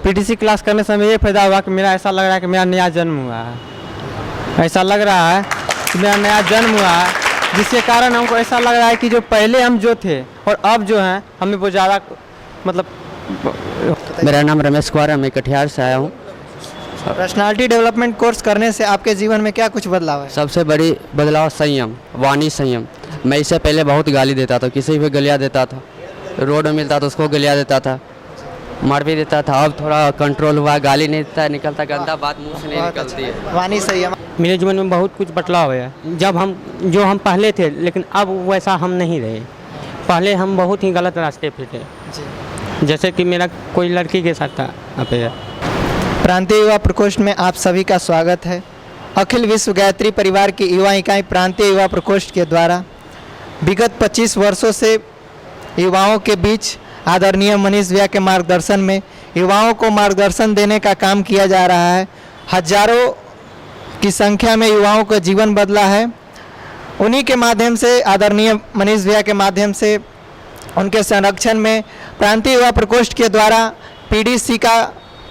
PTC class करने से हमें ये फ़ायदा हुआ कि मेरा ऐसा लग रहा है कि मेरा नया जन्म हुआ है। ऐसा लग रहा है कि मेरा नया जन्म हुआ है, जिसके कारण हमको ऐसा लग रहा है कि जो पहले हम जो थे और अब जो हैं हमें वो ज़्यादा मतलब। मेरा नाम रमेश कुमार है, मैं कटिहार से आया हूँ। पर्सनालिटी डेवलपमेंट कोर्स करने से आपके जीवन में क्या कुछ बदलाव है? सबसे बड़ी बदलाव संयम, वाणी संयम। मैं इससे पहले बहुत गाली देता था, किसी भी गलिया देता था, रोड में मिलता था उसको गलिया देता था, मार भी देता था। अब थोड़ा कंट्रोल हुआ, गाली नहीं देता निकलता, गंदा बात मुंह से नहीं निकलती है। वाणी संयम। मेरे जीवन में बहुत कुछ बदलाव है। जब हम पहले थे, लेकिन अब वैसा हम नहीं रहे। पहले हम बहुत ही गलत रास्ते पे थे, जैसे कि मेरा कोई लड़की के साथ था अफेयर। प्रांतीय युवा प्रकोष्ठ में आप सभी का स्वागत है। अखिल विश्व गायत्री परिवार की युवा इकाई प्रांतीय युवा प्रकोष्ठ के द्वारा विगत 25 वर्षों से युवाओं के बीच आदरणीय मनीष भैया के मार्गदर्शन में युवाओं को मार्गदर्शन देने का काम किया जा रहा है। हजारों की संख्या में युवाओं का जीवन बदला है। उन्हीं के माध्यम से, आदरणीय मनीष भैया के माध्यम से, उनके संरक्षण में प्रांतीय युवा प्रकोष्ठ के द्वारा पीडीसी का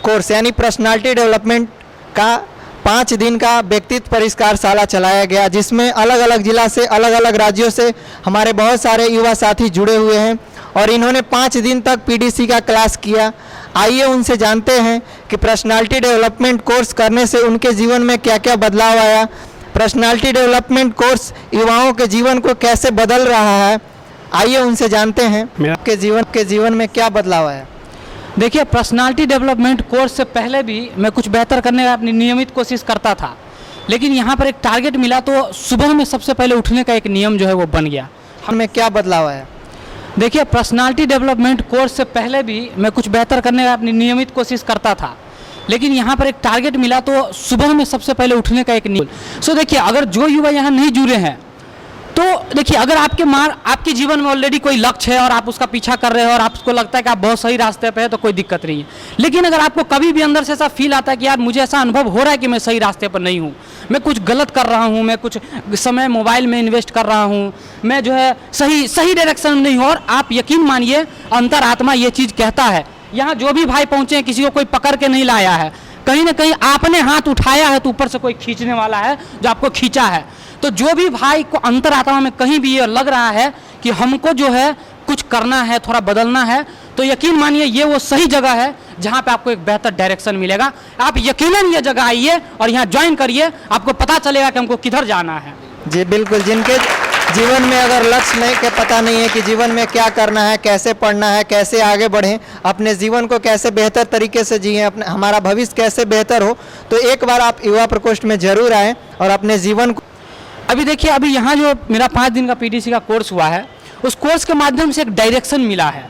कोर्स यानी पर्सनालिटी डेवलपमेंट का 5 दिन का व्यक्तित्व परिष्कार शाला चलाया गया, जिसमें अलग अलग जिला से, अलग अलग राज्यों से हमारे बहुत सारे युवा साथी जुड़े हुए हैं और इन्होंने 5 दिन तक पीडीसी का क्लास किया। आइए उनसे जानते हैं कि पर्सनालिटी डेवलपमेंट कोर्स करने से उनके जीवन में क्या क्या बदलाव आया, पर्सनालिटी डेवलपमेंट कोर्स युवाओं के जीवन को कैसे बदल रहा है। आइए उनसे जानते हैं के जीवन में क्या बदलाव आया। देखिए, पर्सनालिटी डेवलपमेंट कोर्स से पहले भी मैं कुछ बेहतर करने का अपनी नियमित कोशिश करता था, लेकिन यहाँ पर एक टारगेट मिला तो सुबह में सबसे पहले उठने का एक नियम जो है वो बन गया। हमें क्या बदलाव आया? देखिए, पर्सनालिटी डेवलपमेंट कोर्स से पहले भी मैं कुछ बेहतर करने का अपनी नियमित कोशिश करता था, लेकिन यहाँ पर एक टारगेट मिला तो सुबह में सबसे पहले उठने का एक नियम। सो देखिए, अगर जो युवा यहाँ नहीं जुड़े हैं तो देखिए, अगर आपके जीवन में ऑलरेडी कोई लक्ष्य है और आप उसका पीछा कर रहे हो और आपको लगता है कि आप बहुत सही रास्ते पे हैं तो कोई दिक्कत नहीं है। लेकिन अगर आपको कभी भी अंदर से ऐसा फील आता है कि यार मुझे ऐसा अनुभव हो रहा है कि मैं सही रास्ते पर नहीं हूँ, मैं कुछ गलत कर रहा हूँ, मैं कुछ समय मोबाइल में इन्वेस्ट कर रहा हूँ, मैं जो है सही डायरेक्शन में नहीं हूँ, और आप यकीन मानिए अंतरात्मा ये चीज़ कहता है। यहाँ जो भी भाई पहुँचे हैं, किसी को कोई पकड़ के नहीं लाया है, कहीं ना कहीं आपने हाथ उठाया है तो ऊपर से कोई खींचने वाला है जो आपको खींचा है। तो जो भी भाई को अंतरात्मा में कहीं भी ये लग रहा है कि हमको जो है कुछ करना है, थोड़ा बदलना है, तो यकीन मानिए ये वो सही जगह है जहाँ पे आपको एक बेहतर डायरेक्शन मिलेगा। आप यकीनन ये जगह आइए और यहाँ ज्वाइन करिए, आपको पता चलेगा कि हमको किधर जाना है। जी बिल्कुल, जिनके जीवन में अगर लक्ष्य नहीं के पता नहीं है कि जीवन में क्या करना है, कैसे पढ़ना है, कैसे आगे बढ़ें, अपने जीवन को कैसे बेहतर तरीके से जिएं, अपने हमारा भविष्य कैसे बेहतर हो, तो एक बार आप युवा प्रकोष्ठ में ज़रूर आएँ और अपने जीवन को। अभी देखिए, अभी यहाँ जो मेरा 5 दिन का पीडीसी का कोर्स हुआ है, उस कोर्स के माध्यम से एक डायरेक्शन मिला है।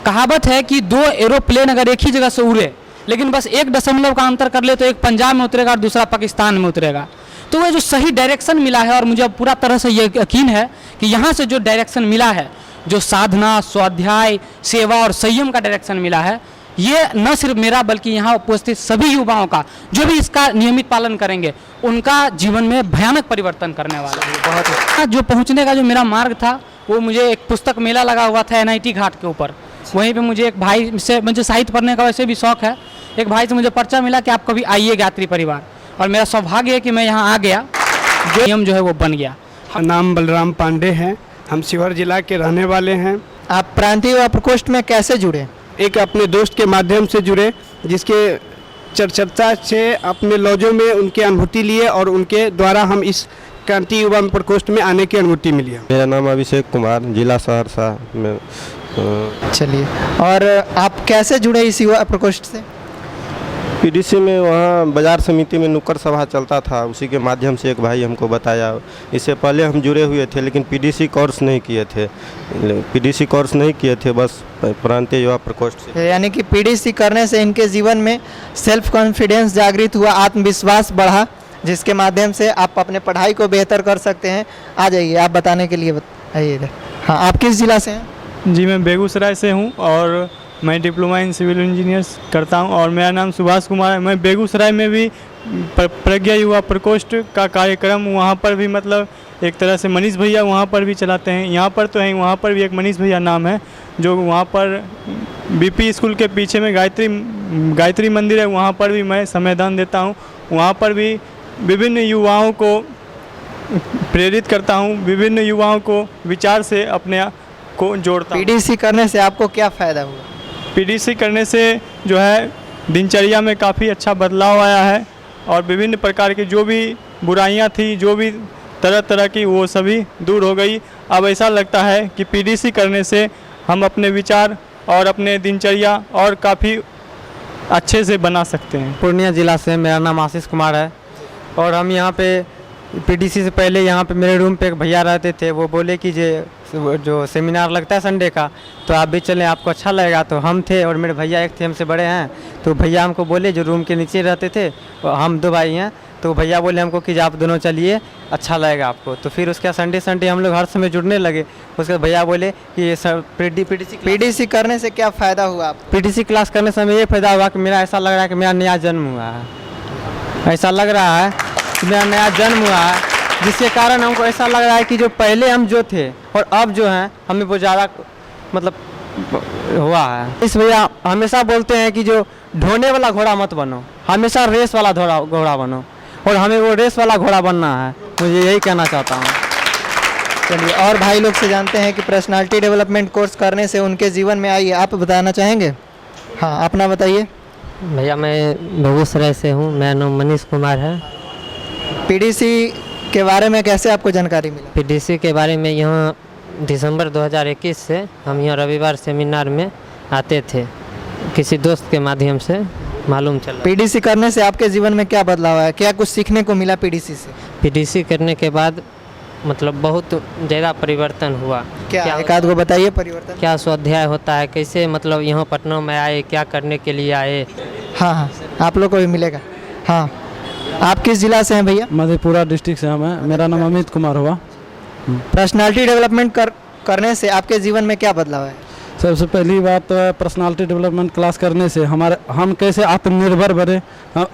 कहावत है कि 2 एरोप्लेन अगर एक ही जगह से उड़े, लेकिन बस 1 दशमलव का अंतर कर ले तो एक पंजाब में उतरेगा और दूसरा पाकिस्तान में उतरेगा। तो वह जो सही डायरेक्शन मिला है, और मुझे अब पूरा तरह से ये यकीन है कि यहाँ से जो डायरेक्शन मिला है, जो साधना, स्वाध्याय, सेवा और संयम का डायरेक्शन मिला है, ये न सिर्फ मेरा बल्कि यहाँ उपस्थित सभी युवाओं का, जो भी इसका नियमित पालन करेंगे, उनका जीवन में भयानक परिवर्तन करने वाला है। बहुत जो पहुँचने का जो मेरा मार्ग था, वो मुझे एक पुस्तक मेला लगा हुआ था NIT घाट के ऊपर, वहीं पे मुझे एक भाई से, मुझे साहित्य पढ़ने का वैसे भी शौक़ है, एक भाई से मुझे पर्चा मिला कि आप कभी आइए गायत्री परिवार, और मेरा सौभाग्य है कि मैं यहाँ आ गया, जो नियम जो है वो बन गया। नाम बलराम पांडे हैं, हम शिवहर जिला के रहने वाले हैं। आप प्रांतीय युवा प्रकोष्ठ में कैसे जुड़े? एक अपने दोस्त के माध्यम से जुड़े, जिसके चर्चा से अपने लॉजों में उनकी अनुभूति लिए और उनके द्वारा हम इस प्रांतीय युवा प्रकोष्ठ में आने की अनुमति मिली। मेरा नाम अभिषेक कुमार, जिला सहरसा में। चलिए, और आप कैसे जुड़े इस युवा प्रकोष्ठ से? पीडीसी में वहाँ बाजार समिति में नुक्कड़ सभा चलता था, उसी के माध्यम से एक भाई हमको बताया। इससे पहले हम जुड़े हुए थे, लेकिन पीडीसी कोर्स नहीं किए थे, बस प्रांतीय युवा प्रकोष्ठ से। यानी कि पीडीसी करने से इनके जीवन में सेल्फ कॉन्फिडेंस जागृत हुआ, आत्मविश्वास बढ़ा, जिसके माध्यम से आप अपने पढ़ाई को बेहतर कर सकते हैं। आ जाइए, आप बताने के लिए आइए इधर। हाँ, आप किस जिला से हैं? जी, मैं बेगूसराय से हूँ और मैं डिप्लोमा इन सिविल इंजीनियर्स करता हूं, और मेरा नाम सुभाष कुमार है। मैं बेगूसराय में भी प्रज्ञा युवा प्रकोष्ठ का कार्यक्रम, वहाँ पर भी मतलब एक तरह से मनीष भैया वहाँ पर भी चलाते हैं। यहाँ पर तो हैं, वहाँ पर भी एक मनीष भैया नाम है जो वहाँ पर बीपी स्कूल के पीछे में गायत्री मंदिर है, वहाँ पर भी मैं समयदान देता हूँ। वहाँ पर भी विभिन्न युवाओं को प्रेरित करता हूँ, विभिन्न युवाओं को विचार से अपने को जोड़ता हूँ। पीडीसी करने से आपको क्या फ़ायदा हुआ? पीडीसी करने से जो है दिनचर्या में काफ़ी अच्छा बदलाव आया है और विभिन्न प्रकार की जो भी बुराइयां थी, जो भी तरह तरह की, वो सभी दूर हो गई। अब ऐसा लगता है कि पीडीसी करने से हम अपने विचार और अपने दिनचर्या और काफ़ी अच्छे से बना सकते हैं। पूर्णिया ज़िला से, मेरा नाम आशीष कुमार है और हम यहाँ पे पीडीसी से पहले यहाँ पे मेरे रूम पे एक भैया रहते थे। वो बोले कि जो सेमिनार लगता है संडे का, तो आप भी चलें, आपको अच्छा लगेगा। तो हम थे और मेरे भैया एक थे हमसे बड़े हैं, तो भैया हमको बोले, जो रूम के नीचे रहते थे, हम 2 भाई हैं, तो भैया बोले हमको कि आप दोनों चलिए, अच्छा लगेगा आपको। तो फिर उसके संडे हम लोग हर समय जुड़ने लगे। उसके बाद भैया बोले कि सर पीडीसी करने से क्या फ़ायदा हुआ आपको? पीडीसी क्लास करने से हमें ये फ़ायदा हुआ कि मेरा ऐसा लग रहा है कि मेरा नया जन्म हुआ है। ऐसा लग रहा है कि मेरा नया जन्म हुआ है, जिसके कारण हमको ऐसा लग रहा है कि जो पहले हम जो थे और अब जो हैं, हमें वो ज़्यादा मतलब हुआ है। इस भैया हमेशा बोलते हैं कि जो ढोने वाला घोड़ा मत बनो, हमेशा रेस वाला घोड़ा बनो, और हमें वो रेस वाला घोड़ा बनना है। मुझे यही कहना चाहता हूँ। चलिए, और भाई लोग से जानते हैं कि पर्सनालिटी डेवलपमेंट कोर्स करने से उनके जीवन में आई, आप बताना चाहेंगे? हाँ, अपना बताइए। भैया मैं बेगूसराय से हूँ, मेरा नाम मनीष कुमार है। पीडीसी के बारे में कैसे आपको जानकारी मिली? पीडीसी के बारे में यहाँ दिसंबर 2021 से हम यहाँ रविवार सेमिनार में आते थे, किसी दोस्त के माध्यम से मालूम चला। पीडीसी करने से आपके जीवन में क्या बदलाव है, क्या कुछ सीखने को मिला पीडीसी से? पीडीसी करने के बाद मतलब बहुत ज़्यादा परिवर्तन हुआ। क्या एक आध को बताइए परिवर्तन। क्या स्वाध्याय होता है, कैसे मतलब यहाँ पटना में आए, क्या करने के लिए आए? हाँ हाँ, आप लोग को भी मिलेगा। हाँ, आप किस जिला से हैं भैया? मधेपुरा डिस्ट्रिक्ट से हम हैं। मेरा नाम अमित कुमार हुआ। पर्सनालिटी डेवलपमेंट करने से आपके जीवन में क्या बदलाव है? सबसे पहली बात तो है पर्सनालिटी डेवलपमेंट क्लास करने से हम कैसे आत्मनिर्भर बने,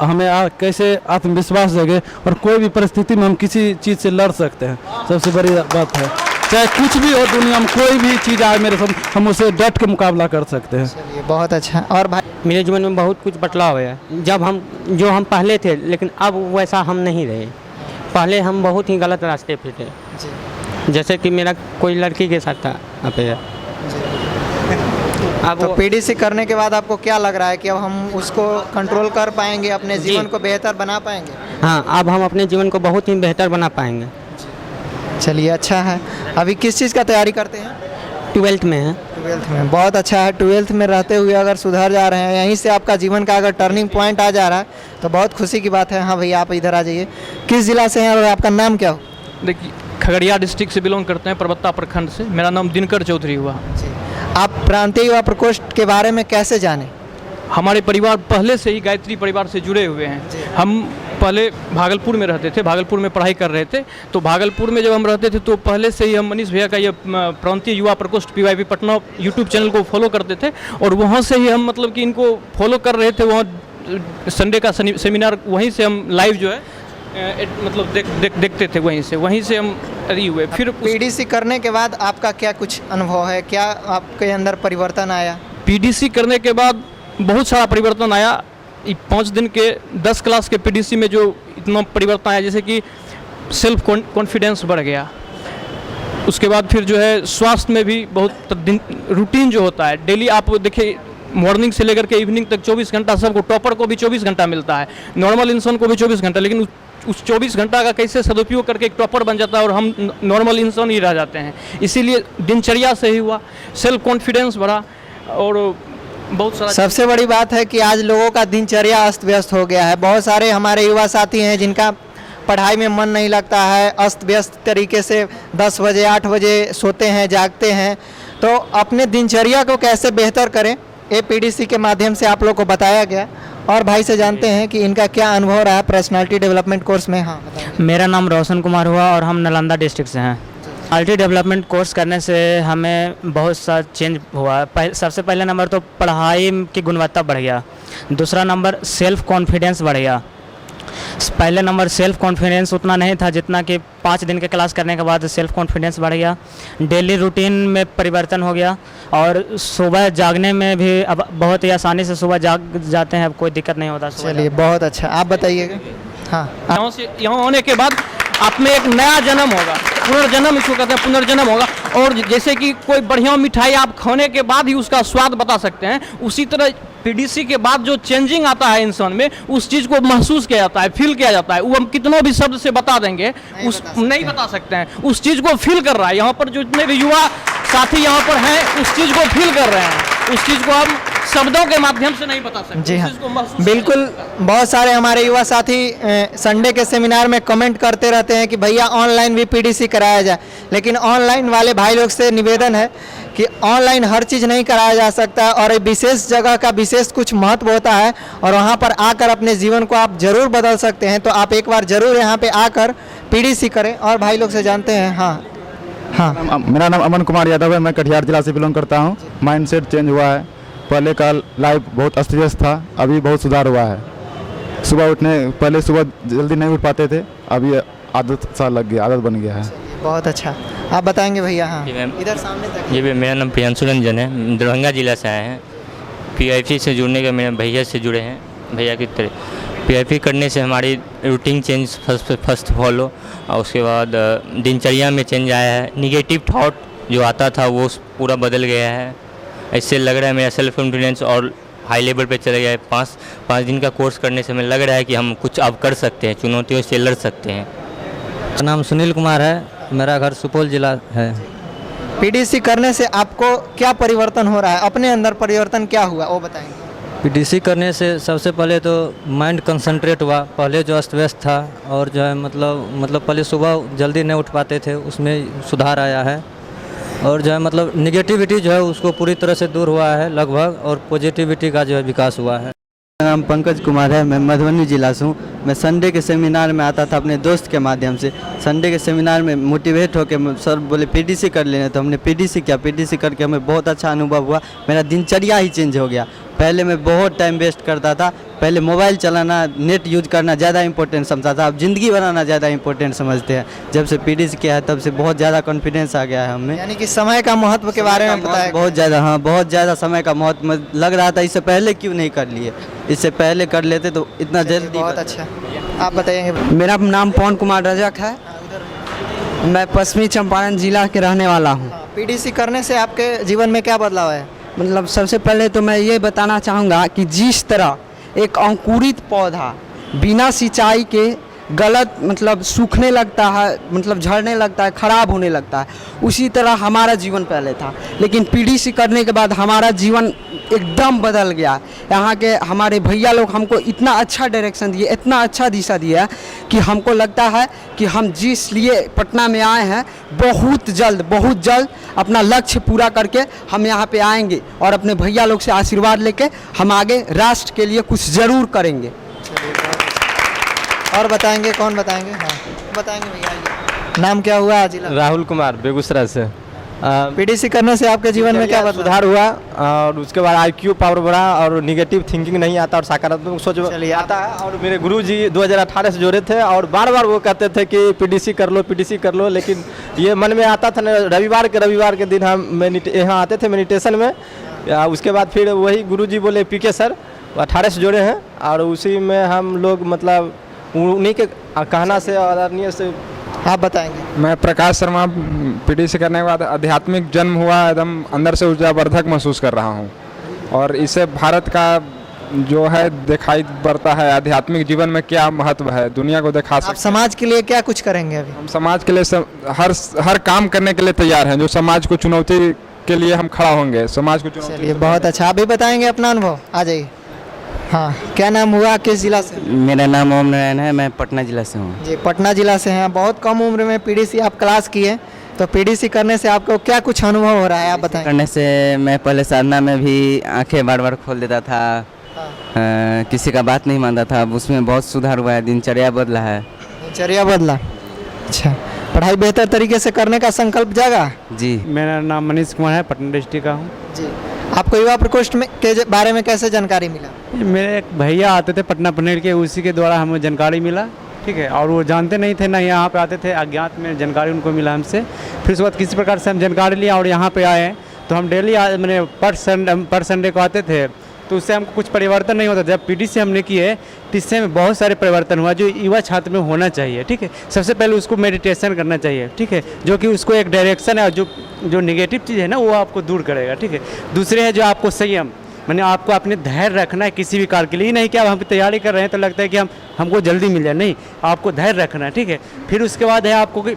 हमें कैसे आत्मविश्वास जगे और कोई भी परिस्थिति में हम किसी चीज़ से लड़ सकते हैं। सबसे बड़ी बात है, चाहे कुछ भी हो दुनिया में, कोई भी चीज़ आए मेरे साथ, हम उसे डट के मुकाबला कर सकते हैं। चलिए, बहुत अच्छा। और भाई? मेरे जीवन में बहुत कुछ बदलाव है। जब हम पहले थे, लेकिन अब वैसा हम नहीं रहे। पहले हम बहुत ही गलत रास्ते पे थे, जैसे कि मेरा कोई लड़की के साथ था अफेयर। अब तो पीडीसी करने के बाद आपको क्या लग रहा है कि अब हम उसको कंट्रोल कर पाएंगे, अपने जीवन को बेहतर बना पाएंगे? हाँ, अब हम अपने जीवन को बहुत ही बेहतर बना पाएंगे। चलिए, अच्छा है। अभी किस चीज़ का तैयारी करते हैं? 12th में है। 12th में, बहुत अच्छा है। 12th में रहते हुए अगर सुधर जा रहे हैं, यहीं से आपका जीवन का अगर टर्निंग पॉइंट आ जा रहा है, तो बहुत खुशी की बात है। हाँ भैया, आप इधर आ जाइए। किस जिला से हैं और आपका नाम क्या हो? देखिए, खगड़िया डिस्ट्रिक्ट से बिलोंग करते हैं, परबत्ता प्रखंड से। मेरा नाम दिनकर चौधरी हुआ। आप प्रांतीय युवा प्रकोष्ठ के बारे में कैसे जाने? हमारे परिवार पहले से ही गायत्री परिवार से जुड़े हुए हैं। हम पहले भागलपुर में रहते थे, भागलपुर में पढ़ाई कर रहे थे। तो भागलपुर में जब हम रहते थे तो पहले से ही हम मनीष भैया का ये प्रांतीय युवा प्रकोष्ठ PYP पटना यूट्यूब चैनल को फॉलो करते थे और वहाँ से ही हम मतलब कि इनको फॉलो कर रहे थे। वहाँ संडे का सेमिनार वहीं से हम लाइव जो है मतलब देखते थे, वहीं से हम अरी हुए। फिर पीडीसी करने के बाद आपका क्या कुछ अनुभव है, क्या आपके अंदर परिवर्तन आया? पीडीसी करने के बाद बहुत सारा परिवर्तन आया। 5 दिन के 10 क्लास के पीडीसी में जो इतना परिवर्तन आया, जैसे कि सेल्फ कॉन्फिडेंस बढ़ गया। उसके बाद फिर जो है स्वास्थ्य में भी बहुत रूटीन जो होता है डेली, आप देखिए मॉर्निंग से लेकर के इवनिंग तक 24 घंटा, सबको टॉपर को भी 24 घंटा मिलता है, नॉर्मल इंसान को भी 24 घंटा, लेकिन उस 24 घंटा का कैसे सदुपयोग करके एक टॉपर बन जाता है और हम नॉर्मल इंसान ही रह जाते हैं। इसीलिए दिनचर्या से ही हुआ, सेल्फ कॉन्फिडेंस बढ़ा और बहुत सारा। सबसे बड़ी बात है कि आज लोगों का दिनचर्या अस्त व्यस्त हो गया है। बहुत सारे हमारे युवा साथी हैं जिनका पढ़ाई में मन नहीं लगता है, अस्त व्यस्त तरीके से 10 बजे 8 बजे सोते हैं, जागते हैं। तो अपने दिनचर्या को कैसे बेहतर करें, ये पीडीसी के माध्यम से आप लोग को बताया गया। और भाई से जानते हैं कि इनका क्या अनुभव रहा पर्सनालिटी डेवलपमेंट कोर्स में। हाँ, मेरा नाम रोशन कुमार हुआ और हम नालंदा डिस्ट्रिक्ट से हैं। पर्सनालिटी डेवलपमेंट कोर्स करने से हमें बहुत सा चेंज हुआ। सबसे पहले नंबर तो पढ़ाई की गुणवत्ता बढ़ गया, दूसरा नंबर सेल्फ कॉन्फिडेंस बढ़ गया, पहले नंबर सेल्फ कॉन्फिडेंस उतना नहीं था जितना कि 5 दिन के क्लास करने के बाद सेल्फ कॉन्फिडेंस बढ़ गया। डेली रूटीन में परिवर्तन हो गया और सुबह जागने में भी अब बहुत ही आसानी से सुबह जाग जाते हैं, अब कोई दिक्कत नहीं होता। चलिए बहुत अच्छा, आप बताइएगा। हाँ, यहाँ होने के बाद आप में एक नया जन्म होगा, पुनर्जन्म इसको कहते हैं, पुनर्जन्म होगा। और जैसे कि कोई बढ़िया मिठाई आप खाने के बाद ही उसका स्वाद बता सकते हैं, उसी तरह पीडीसी के बाद जो चेंजिंग आता है इंसान में, उस चीज़ को महसूस किया जाता है, फील किया जाता है। वो हम कितनों भी शब्द से बता देंगे, नहीं बता सकते हैं। उस चीज़ को फील कर रहा है यहाँ पर जो जितने भी युवा साथी यहाँ पर हैं, उस चीज़ को फील कर रहे हैं। उस चीज़ को हम शब्दों के माध्यम से नहीं बता सकते। जी हाँ, बिल्कुल। बहुत सारे हमारे युवा साथी संडे के सेमिनार में कमेंट करते रहते हैं कि भैया ऑनलाइन भी पीडीसी कराया जाए, लेकिन ऑनलाइन वाले भाई लोग से निवेदन है कि ऑनलाइन हर चीज़ नहीं कराया जा सकता और एक विशेष जगह का विशेष कुछ महत्व होता है और वहाँ पर आकर अपने जीवन को आप जरूर बदल सकते हैं। तो आप एक बार ज़रूर यहाँ पे आकर पीडीसी करें। और भाई लोग से जानते हैं। हाँ हाँ, मेरा नाम अमन कुमार यादव है, मैं कटिहार जिला से बिलोंग करता हूँ। माइंडसेट चेंज हुआ है, पहले का लाइफ बहुत अस्त व्यस्त था, अभी बहुत सुधार हुआ है। सुबह उठने पहले सुबह जल्दी नहीं उठ पाते थे, अभी आदत सा लग गया, आदत बन गया है। बहुत अच्छा, आप बताएंगे भैया। हाँ, इधर सामने तक। जी मेरा नाम प्रियांशु रंजन है, दरभंगा जिला से आए हैं। पीआईपी से जुड़ने के मेरे भैया से जुड़े हैं, भैया की तरह। पीआईपी करने से हमारी रूटीन चेंज फर्स्ट फॉलो, और उसके बाद दिनचर्या में चेंज आया है। निगेटिव थॉट जो आता था वो पूरा बदल गया है। इससे लग रहा है मेरा सेल्फ कॉन्फिडेंस और हाई लेवल पे चला गया है। 5 दिन का कोर्स करने से हमें लग रहा है कि हम कुछ अब कर सकते हैं, चुनौतियों से लड़ सकते हैं। मेरा नाम सुनील कुमार है, मेरा घर सुपौल जिला है। पीडीसी करने से आपको क्या परिवर्तन हो रहा है, अपने अंदर परिवर्तन क्या हुआ वो बताएंगे। पीडीसी करने से सबसे पहले तो माइंड कंसंट्रेट हुआ। पहले जो अस्त व्यस्त था और जो है मतलब पहले सुबह जल्दी नहीं उठ पाते थे, उसमें सुधार आया है। और जो है मतलब निगेटिविटी जो है उसको पूरी तरह से दूर हुआ है लगभग, और पॉजिटिविटी का जो है विकास हुआ है। मेरा नाम पंकज कुमार है, मैं मधुबनी जिला से हूँ। मैं संडे के सेमिनार में आता था अपने दोस्त के माध्यम से। संडे के सेमिनार में मोटिवेट होकर सर बोले पीडीसी कर लेने, तो हमने पीडीसी किया। पीडीसी करके हमें बहुत अच्छा अनुभव हुआ, मेरा दिनचर्या ही चेंज हो गया। पहले मैं बहुत टाइम वेस्ट करता था, पहले मोबाइल चलाना, नेट यूज करना ज़्यादा इंपॉर्टेंट समझता था, अब ज़िंदगी बनाना ज़्यादा इंपॉर्टेंट समझते हैं। जब से पीडीसी किया है तब से बहुत ज़्यादा कॉन्फिडेंस आ गया है हमें। यानी कि समय का महत्व के बारे में बताया बहुत ज़्यादा। हाँ, बहुत ज़्यादा समय का महत्व लग रहा था, इससे पहले क्यों नहीं कर लिए, इससे पहले कर लेते तो इतना जल्दी। बहुत अच्छा, आप बताइएंगे। मेरा नाम पवन कुमार रजक है, मैं पश्चिमी चंपारण जिला के रहने वाला हूँ। पीडीसी करने से आपके जीवन में क्या बदलाव है? मतलब सबसे पहले तो मैं ये बताना चाहूँगा कि जिस तरह एक अंकुरित पौधा बिना सिंचाई के गलत मतलब सूखने लगता है, मतलब झड़ने लगता है, ख़राब होने लगता है, उसी तरह हमारा जीवन पहले था। लेकिन पीडीसी करने के बाद हमारा जीवन एकदम बदल गया। यहाँ के हमारे भैया लोग हमको इतना अच्छा डायरेक्शन दिए, इतना अच्छा दिशा दिया कि हमको लगता है कि हम जिस लिए पटना में आए हैं बहुत जल्द अपना लक्ष्य पूरा करके हम यहाँ पे आएंगे और अपने भैया लोग से आशीर्वाद लेके हम आगे राष्ट्र के लिए कुछ ज़रूर करेंगे। और बताएंगे, कौन बताएंगे? हाँ बताएंगे भैया। नाम क्या हुआ? जिला? राहुल कुमार, बेगूसराय से। पीडीसी करने से आपके जीवन में क्या सुधार हुआ और उसके बाद आईक्यू पावर बढ़ा और निगेटिव थिंकिंग नहीं आता और सकारात्मक सोच आता है। और मेरे गुरुजी 2018 से जोड़े थे और बार बार वो कहते थे कि पीडीसी कर लो, लेकिन ये मन में आता था ना। रविवार के दिन हम यहाँ आते थे मेडिटेशन में। उसके बाद फिर वही गुरुजी बोले पीके सर 18 से जोड़े हैं और उसी में हम लोग मतलब उन्हीं के कहना से और आदरणीय से। आप बताएंगे। मैं प्रकाश शर्मा, पीडीसी करने के बाद आध्यात्मिक जन्म हुआ, एकदम अंदर से ऊर्जावर्धक महसूस कर रहा हूँ और इससे भारत का जो है दिखाई पड़ता है आध्यात्मिक जीवन में क्या महत्व है, दुनिया को दिखा सकते। आप समाज के लिए क्या कुछ करेंगे अभी? हम समाज के लिए हर काम करने के लिए तैयार हैं, जो समाज को चुनौती के लिए हम खड़ा होंगे, समाज को चुनौती। चलिए बहुत अच्छा, आप भी बताएंगे अपना अनुभव, आ जाइए। हाँ, क्या नाम हुआ, किस जिला से? मेरा नाम ओम नारायण है, मैं पटना जिला से हूँ। जी, पटना जिला से हैं। बहुत कम उम्र में पीडीसी आप क्लास किए, तो पीडीसी करने से आपको क्या कुछ अनुभव हो रहा है, आप बताएं। करने से मैं पहले साधना में भी आंखें बार खोल देता था, किसी का बात नहीं मानता था, अब उसमें बहुत सुधार हुआ है, दिनचर्या बदला है। दिनचर्या बदला, अच्छा। पढ़ाई बेहतर तरीके से करने का संकल्प जागा? जी। मेरा नाम मनीष कुमार है, पटना डिस्ट्रिक्ट का हूँ। जी, आपको युवा प्रकोष्ठ में के बारे में कैसे जानकारी मिला? मेरे एक भैया आते थे पटना पनेर के, उसी के द्वारा हमें जानकारी मिला, ठीक है। और वो जानते नहीं थे ना, यहाँ पे आते थे, अज्ञात में जानकारी उनको मिला हमसे। फिर उसके बाद किसी प्रकार से हम जानकारी लिया और यहाँ पे आए। तो हम डेली मैंने पर संडे को आते थे, तो उससे हमको कुछ परिवर्तन नहीं होता। जब पीडीसी हमने की है तो इससे हमें बहुत सारे परिवर्तन हुआ जो युवा छात्र में होना चाहिए, ठीक है। सबसे पहले उसको मेडिटेशन करना चाहिए, ठीक है, जो कि उसको एक डायरेक्शन है, जो नेगेटिव चीज़ है ना वो आपको दूर करेगा, ठीक है। दूसरे है जो आपको संयम, मैंने आपको अपने धैर्य रखना है किसी भी कार्य के लिए। नहीं कि आप हम तैयारी कर रहे हैं तो लगता है कि हमको जल्दी मिल जाए, नहीं, आपको धैर्य रखना है, ठीक है। फिर उसके बाद है आपको कि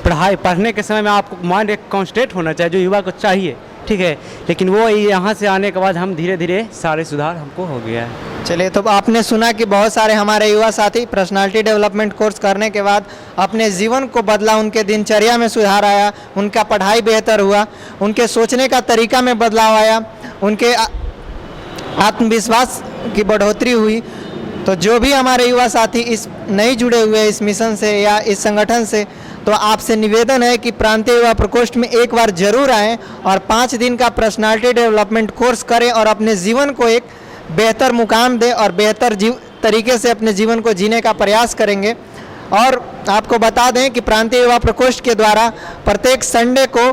पढ़ने के समय में आपको माइंड एक कॉन्स्टेंट होना चाहिए, जो युवा को चाहिए, ठीक है। लेकिन वो यहाँ से आने के बाद हम धीरे धीरे सारे सुधार हमको हो गया है। चलिए, तो आपने सुना कि बहुत सारे हमारे युवा साथी पर्सनालिटी डेवलपमेंट कोर्स करने के बाद अपने जीवन को बदला, उनके दिनचर्या में सुधार आया, उनका पढ़ाई बेहतर हुआ, उनके सोचने का तरीका में बदलाव आया, उनके आत्मविश्वास की बढ़ोतरी हुई। तो जो भी हमारे युवा साथी इस नहीं जुड़े हुए इस मिशन से या इस संगठन से, तो आपसे निवेदन है कि प्रांतीय युवा प्रकोष्ठ में एक बार जरूर आएं और 5 दिन का पर्सनालिटी डेवलपमेंट कोर्स करें और अपने जीवन को एक बेहतर मुकाम दें और बेहतर तरीके से अपने जीवन को जीने का प्रयास करेंगे। और आपको बता दें कि प्रांतीय युवा प्रकोष्ठ के द्वारा प्रत्येक संडे को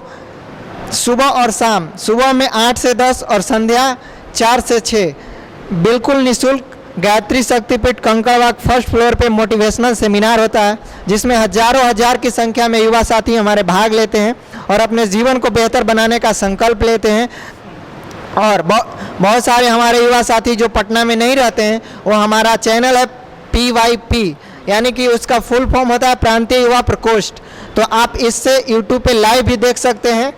सुबह और शाम, सुबह में 8 से 10 और संध्या 4 से 6 बिल्कुल निःशुल्क गायत्री शक्तिपीठ कंकड़बाग फर्स्ट फ्लोर पे मोटिवेशनल सेमिनार होता है, जिसमें हजार की संख्या में युवा साथी हमारे भाग लेते हैं और अपने जीवन को बेहतर बनाने का संकल्प लेते हैं। और बहुत सारे हमारे युवा साथी जो पटना में नहीं रहते हैं, वो हमारा चैनल है PYP, यानी कि उसका फुल फॉर्म होता है प्रांतीय युवा प्रकोष्ठ। तो आप इससे यूट्यूब पे लाइव भी देख सकते हैं।